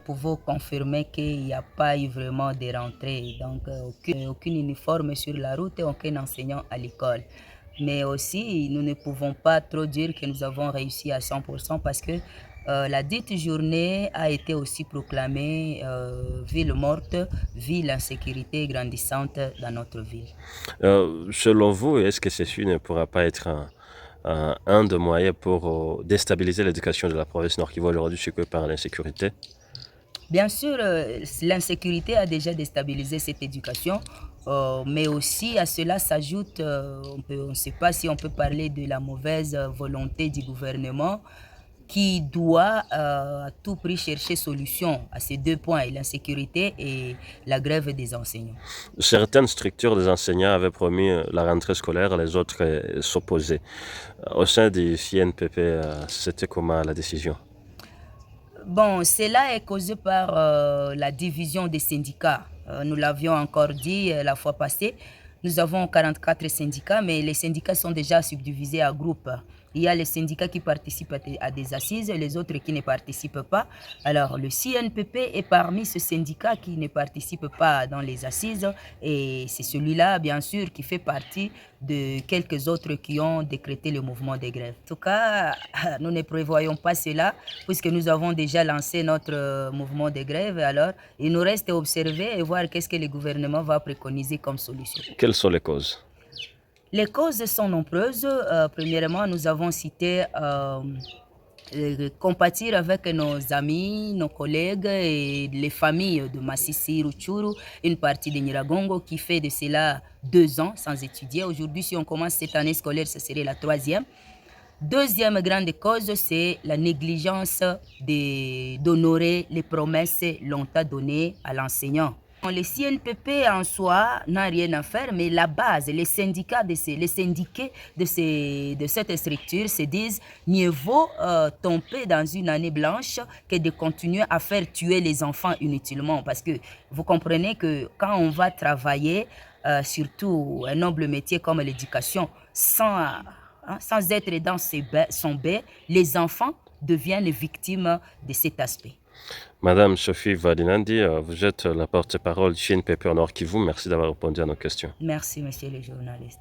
pouvons confirmer qu'il n'y a pas eu vraiment de rentrée, donc aucun uniforme sur la route et aucun enseignant à l'école. Mais aussi, nous ne pouvons pas trop dire que nous avons réussi à 100% parce que la dite journée a été aussi proclamée ville morte, vu l'insécurité grandissante dans notre ville. Selon vous, est-ce que ceci ne pourra pas être un des moyens pour déstabiliser l'éducation de la province Nord Kivu aujourd'hui secouée par l'insécurité? Bien sûr, l'insécurité a déjà déstabilisé cette éducation, mais aussi à cela s'ajoute, on ne sait pas si on peut parler de la mauvaise volonté du gouvernement qui doit à tout prix chercher solution à ces deux points, l'insécurité et la grève des enseignants. Certaines structures des enseignants avaient promis la rentrée scolaire, les autres s'opposaient. Au sein du CNPP, c'était comment la décision? Bon, cela est causé par la division des syndicats. Nous l'avions encore dit la fois passée. Nous avons 44 syndicats, mais les syndicats sont déjà subdivisés à groupes. Il y a les syndicats qui participent à des assises, les autres qui ne participent pas. Alors, le CNPP est parmi ces syndicats qui ne participent pas dans les assises et c'est celui-là, bien sûr, qui fait partie de quelques autres qui ont décrété le mouvement des grèves. En tout cas, nous ne prévoyons pas cela puisque nous avons déjà lancé notre mouvement de grève. Alors, il nous reste à observer et voir qu'est-ce que le gouvernement va préconiser comme solution. Quelles sont les causes? Les causes sont nombreuses. Premièrement, nous avons cité compatir avec nos amis, nos collègues et les familles de Massissi, Ruchuru, une partie de Nyiragongo qui fait de cela 2 ans sans étudier. Aujourd'hui, si on commence cette année scolaire, ce serait la troisième. Deuxième grande cause, c'est la négligence d'honorer les promesses longtemps données à l'enseignant. Le CNPP en soi n'a rien à faire, mais la base, les syndicats de cette structure se disent mieux vaut tomber dans une année blanche que de continuer à faire tuer les enfants inutilement. Parce que vous comprenez que quand on va travailler, surtout un noble métier comme l'éducation, sans être dans son bain, les enfants deviennent les victimes de cet aspect. Madame Sophie Vadinandi, vous êtes la porte-parole du CNPP Nord Kivu. Merci d'avoir répondu à nos questions. Merci, monsieur le journaliste.